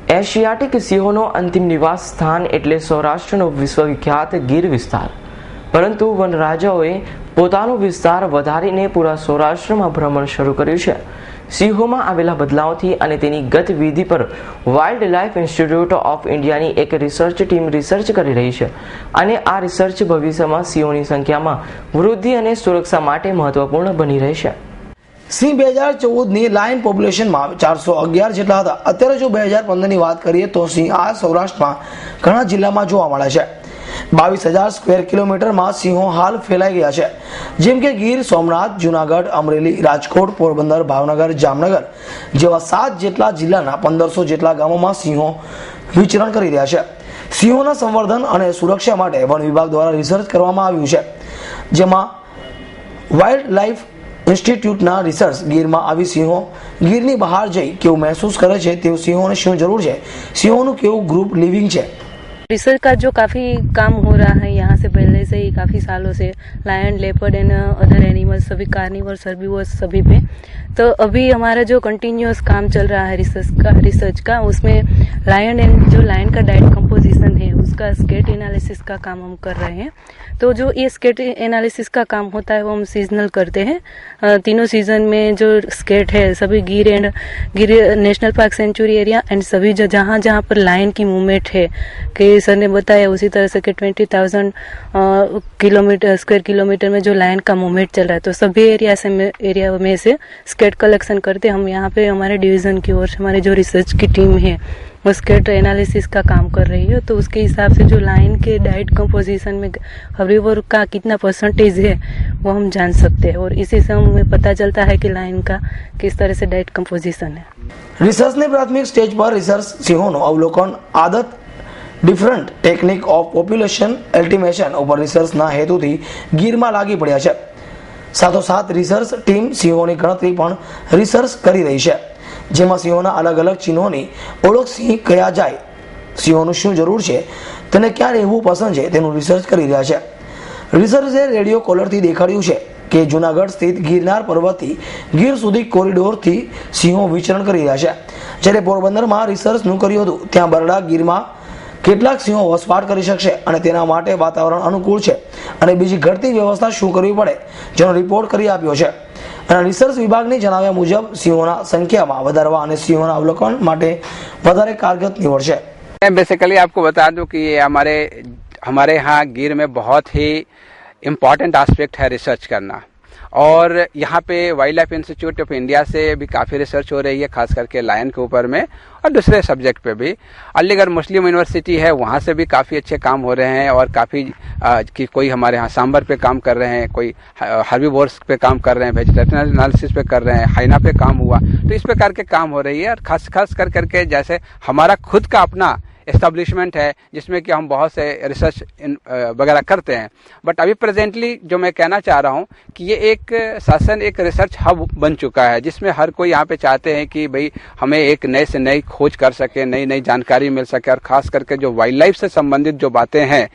Asiatic સિંહોનો અંતિમ નિવાસ સ્થાન એટલે સૌરાષ્ટ્રનો વિશ્વવિખ્યાત ગીર વિસ્તાર, પરંતુ વનરાજાઓએ પોતાનો વિસ્તાર વધારીને પૂરા સૌરાષ્ટ્રમાં ભ્રમણ શરૂ કર્યું છે. સિંહોમાં આવેલા બદલાવથી અને તેની ગતિવિધિ પર વાઇલ્ડ લાઇફ ઇન્સ્ટિટ્યૂટ ઓફ ઇન્ડિયાની એક રિસર્ચ ટીમ રિસર્ચ કરી રહી છે અને આ રિસર્ચ ભવિષ્યમાં સિંહોની સંખ્યામાં વૃદ્ધિ અને સુરક્ષા માટે મહત્વપૂર્ણ બની રહેશે. સિંહ 2014ની લાયન પોપ્યુલેશનમાં 411 જેટલા હતા. અત્યારે જો 2015ની વાત કરીએ તો સિંહ આ સૌરાષ્ટ્રમાં ઘણા જિલ્લામાં જોવા મળે છે. 22,000 સ્ક્વેર કિલોમીટરમાં સિંહો હાલ ફેલાઈ ગયા છે, જેમ કે ગીર, સોમનાથ, જુનાગઢ, અમરેલી, રાજકોટ, પોરબંદર, ભાવનગર, જામનગર જેવા 7 જેટલા જિલ્લાના 1500 જેટલા ગામોમાં સિંહો વિચરણ કરી રહ્યા છે. સિંહોના સંવર્ધન અને સુરક્ષા માટે વન વિભાગ દ્વારા રિસર્ચ કરવામાં આવ્યું છે, જેમાં વાઇલ્ડ લાઇફ ઇન્સ્ટિટ્યૂટના રિસર્ચ ગીરમાં આવી સિંહો ગીરની બહાર જઈ કેવું મહેસૂસ કરે છે, તેવું સિંહોને શું જરૂર છે, સિંહોનું કેવું ग्रुप लिविंग है. रिसर्च का जो काफ़ी काम हो रहा है यहाँ से पहले से ही काफ़ी सालों से, lion, leopard and other animals सभी कार्निवर्स, हर्बीवर्स सभी पे. तो अभी हमारा जो कंटिन्यूअस काम चल रहा है रिसर्च का उसमें लायन एंड जो लायन का डाइट कंपोजिशन है उसका स्केट एनालिसिस का काम हम कर रहे हैं. तो जो ये स्केट एनालिसिस का काम होता है वो हम सीजनल करते हैं. तीनों सीजन में जो स्केट है सभी Gir national park sanctuary area and सभी जहाँ जहाँ पर लायन की मूवमेंट है कि सर ने बताया उसी तरह से कि 20,000 स्क्वायर किलोमीटर में जो लायन का मूवमेंट चल रहा है तो सभी एरिया में से स्केट कलेक्शन करते हम यहाँ पे हमारे डिवीज़न की ओर से हमारे जो रिसर्च की टीम है वो स्केट एनालिसिस का काम कर रही है. तो उसके हिसाब से जो लायन के डाइट कंपोजिशन में हर्बीवोर का कितना परसेंटेज है वो हम जान सकते हैं और इसी से हमें पता चलता है कि लायन का किस तरह से डाइट कंपोजिशन है. रिसर्च ने प्राथमिक स्टेज पर रिसर्च सिंहों अवलोकन, आदत, ડિફરન્ટ ટેકનિક ઓફ પોપ્યુલેશન એલ્ટિમેશન ઉપર રિસર્ચના હેતુથી ગીરમાં લાગી પડ્યા છે. સાથોસાથ રિસર્ચ ટીમ સિંહોની ગણતરી પણ રિસર્ચ કરી રહી છે, જેમાં સિંહોના અલગ અલગ ચિહ્નોની ઓળખ, સિંહ કયા જાય, સિંહોનું શું જરૂર છે, તેને ક્યાં રહેવું પસંદ છે તેનું રિસર્ચ કરી રહ્યા છે. રિસર્ચે રેડિયો કોલરથી દેખાડ્યું છે કે જુનાગઢ સ્થિત ગિરનાર પર્વતથી ગીર સુધી કોરિડોરથી સિંહો વિચરણ કરી રહ્યા છે. જ્યારે પોરબંદરમાં રિસર્ચનું કર્યું હતું ત્યાં બરડા ગીરમાં કેટલાક સિંહો વસવાટ કરી શકશે અને તેના માટે વાતાવરણ અનુકૂળ છે અને બીજી ઘટતી વ્યવસ્થા શું કરવી પડે જેનો રિપોર્ટ કરી આપ્યો છે. અને રિસર્ચ વિભાગની જણાવ્યા મુજબ સિંહોના સંખ્યામાં વધારવા અને સિંહોના અવલોકન માટે વધારે કારગર નીવડશે. मैं बेसिकली आपको बता दूं कि ये हमारे यहाँ गिर में बहुत ही इम्पोर्टेंट एस्पेक्ट है रिसर्च करना और यहाँ पे wild life institute of India से भी काफ़ी रिसर्च हो रही है, खास करके लायन के ऊपर में और दूसरे सब्जेक्ट पे भी. अलीगढ़ मुस्लिम यूनिवर्सिटी है, वहाँ से भी काफ़ी अच्छे काम हो रहे हैं और काफ़ी कि कोई हमारे यहाँ सांबर पे काम कर रहे हैं, कोई हर्बीवोर्स पे काम कर रहे हैं, वेजिटेशनल एनालिसिस पे कर रहे हैं, हाइना पे काम हुआ. तो इस प्रकार के काम हो रही है और खास कर करके जैसे हमारा खुद का अपना एस्टेब्लिशमेंट है जिसमें कि हम बहुत से रिसर्च वगैरह करते हैं. बट अभी प्रेजेंटली जो मैं कहना चाह रहा हूँ कि ये एक शासन एक रिसर्च हब बन चुका है जिसमें हर कोई यहाँ पे चाहते हैं कि भाई हमें एक नए से नई खोज कर सके, नई नई जानकारी मिल सके और खास करके जो वाइल्ड लाइफ से संबंधित जो बातें हैं,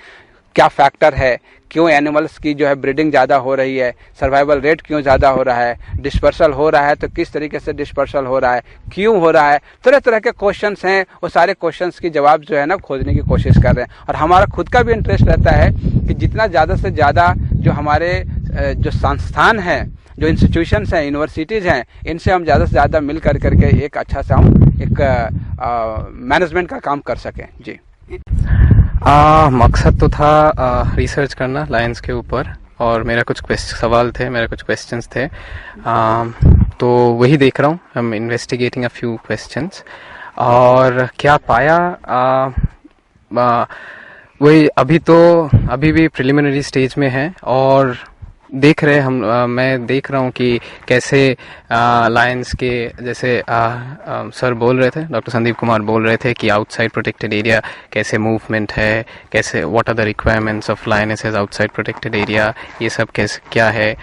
क्या फैक्टर है, क्यों एनिमल्स की जो है ब्रीडिंग ज़्यादा हो रही है, सर्वाइवल रेट क्यों ज़्यादा हो रहा है, डिस्पर्सल हो रहा है तो किस तरीके से डिस्पर्सल हो रहा है, क्यों हो रहा है, तरह तरह के क्वेश्चंस हैं. वो सारे क्वेश्चंस की जवाब जो है ना खोजने की कोशिश कर रहे हैं और हमारा खुद का भी इंटरेस्ट रहता है कि जितना ज़्यादा से ज़्यादा जो हमारे जो संस्थान हैं, जो इंस्टीट्यूशंस हैं, यूनिवर्सिटीज़ हैं, इनसे हम ज़्यादा से ज़्यादा मिल करके एक अच्छा सा हम एक मैनेजमेंट का काम कर सकें. जी मकसद तो था रिसर्च करना लायंस के ऊपर और मेरा कुछ सवाल थे, मेरे कुछ क्वेश्चंस थे, तो वही देख रहा हूँ. हम इन्वेस्टिगेटिंग अ फ्यू क्वेश्चंस और क्या पाया वही अभी भी प्रिलिमिनरी स्टेज में है और देख रहे हम मैं देख रहा हूँ कि कैसे लायंस के जैसे सर बोल रहे थे, डॉक्टर संदीप कुमार बोल रहे थे कि आउटसाइड प्रोटेक्टेड एरिया कैसे मूवमेंट है, कैसे what are the requirements of lionesses outside protected area, ये सब कैसे क्या है.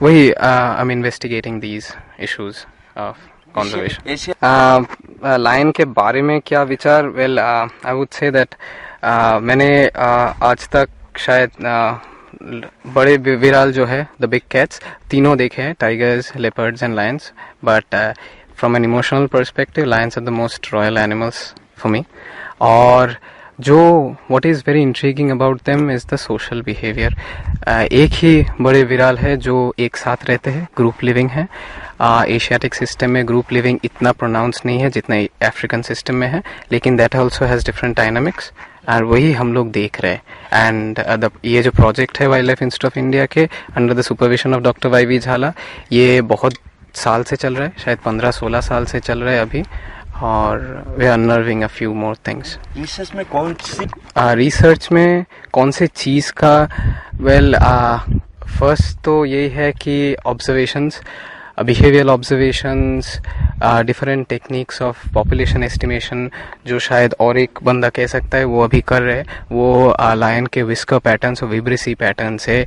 वही I am investigating these issues of conservation. Lion के बारे में क्या विचार, well I would say that मैंने आज तक शायद बड़े विराल जो है द बिग कैट्स तीनों देखे हैं, tigers, leopards and lions, but from an emotional perspective lions are the most royal animals for me. और जो what is very intriguing about them is the social behavior. एक ही बड़े विराल है जो एक साथ रहते हैं, ग्रुप लिविंग है. एशियाटिक सिस्टम में ग्रुप लिविंग इतना प्रोनाउंस नहीं है जितना अफ्रीकन सिस्टम में है, लेकिन that also has different dynamics और वही हम लोग देख रहे हैं. एंड ये जो प्रोजेक्ट है wild life institute of India के under the supervision of doctor Y Jhala, ये बहुत साल से चल रहा है, शायद 15-16 साल से चल रहा है अभी. और we are unnerving a few more things. Research में कौन सी चीज़ का फर्स्ट तो यही है कि observations, behavioural observations, different techniques of population estimation जो शायद और एक बंदा कह सकता है वो अभी कर रहे हैं. वो लायन के विस्कर पैटर्न्स और विब्रेसी पैटर्न से,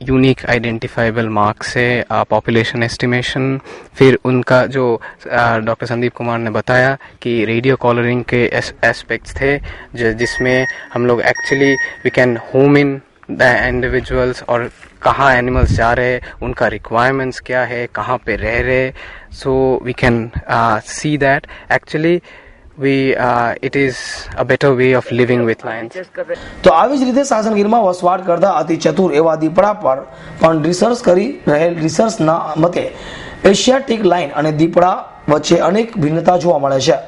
यूनिक आइडेंटिफाइबल मार्क से पॉपुलेशन एस्टिमेशन. फिर उनका जो डॉक्टर संदीप कुमार ने बताया कि रेडियो कॉलरिंग के एस्पेक्ट्स थे जिसमें हम लोग actually we can home in the individuals और कहाँ एनिमल्स जा रहे हैं, उनका रिक्वायरमेंट्स क्या है, कहाँ पे रह रहे. So we can see that actually it is a better way of living with lions. તો આવી જ રીતે સાસણગીરમાં વસવાટ કરતા અતિ ચતુર એવા દીપડા પર પણ રિસર્ચ કરી રહેલ રિસર્ચના મતે એશિયાટિક લાયન અને દીપડા વચ્ચે અનેક ભિન્નતા જોવા મળે છે.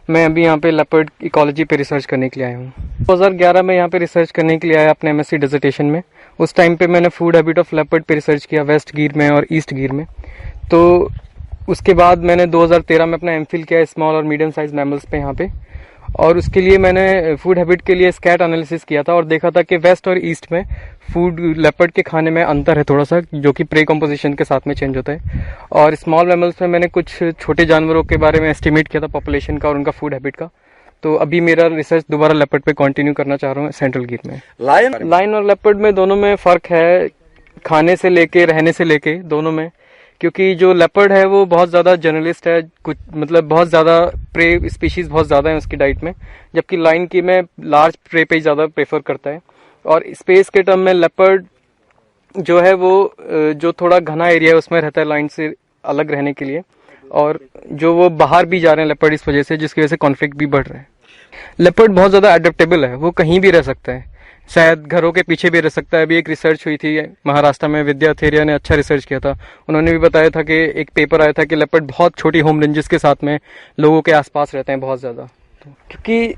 मैं अभी यहाँ पे लेपर्ड इकोलॉजी पे रिसर्च करने के लिए आया हूँ. 2011 में यहाँ पे रिसर्च करने के लिए आया अपने एमएससी डिसर्टेशन में. उस टाइम पे मैंने फूड हैबिट ऑफ लेपर्ड पे रिसर्च किया वेस्ट गिर में और ईस्ट गिर में. तो उसके बाद मैंने 2013 में अपना एमफिल किया स्मॉल और मीडियम साइज मैमल्स पे यहाँ पे. और उसके लिए मैंने फूड हैबिट के लिए स्कैट एनालिसिस किया था और देखा था कि वेस्ट और ईस्ट में फूड लेपर्ड के खाने में अंतर है थोड़ा सा, जो कि प्रे कंपोजिशन के साथ में चेंज होता है. और स्मॉल मैमल्स में मैंने कुछ छोटे जानवरों के बारे में एस्टिमेट किया था पॉपुलेशन का और उनका फूड हैबिट का. तो अभी मेरा रिसर्च दोबारा लेपर्ड पे कंटिन्यू करना चाह रहा हूँ सेंट्रल गिर में. लायन और लेपर्ड में दोनों में फर्क है, खाने से लेके रहने से लेके दोनों में. क्योंकि जो लेपर्ड है वो बहुत ज़्यादा जर्नलिस्ट है, कुछ मतलब बहुत ज़्यादा प्रे स्पीशीज़ बहुत ज़्यादा है उसकी डाइट में, जबकि लाइन की में लार्ज प्रे पे ज़्यादा प्रेफर करता है. और स्पेस के टर्म में लेपर्ड जो है वो जो थोड़ा घना एरिया है उसमें रहता है लाइन से अलग रहने के लिए. और जो वो बाहर भी जा रहे हैं लेपर्ड इस वजह से, जिसकी वजह से कॉन्फ्लिक्ट भी बढ़ रहा है. लेपर्ड बहुत ज़्यादा एडेप्टेबल है, वो कहीं भी रह सकता है, शायद घरों के पीछे भी रह सकता है. अभी एक रिसर्च हुई थी महाराष्ट्र में, विद्या थेरिया ने अच्छा रिसर्च किया था. उन्होंने भी बताया था कि एक पेपर आया था कि लेपर्ड बहुत छोटी होम रेंजेस के साथ में लोगों के आसपास रहते हैं बहुत ज़्यादा. क्योंकि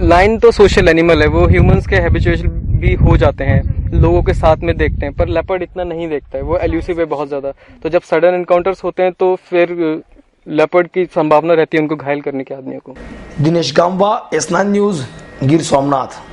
लाइन तो सोशल एनिमल है, वो ह्यूमंस के हैबिचुएशन भी हो जाते हैं, लोगों के साथ में देखते हैं, पर लेपर्ड इतना नहीं देखता है, वो एल्यूसिव है बहुत ज़्यादा. तो जब सडन एनकाउंटर्स होते हैं तो फिर लेपर्ड की संभावना रहती है उनको घायल करने के आदमियों को. Dinesh गामवा, S9 news, Gir Somnath.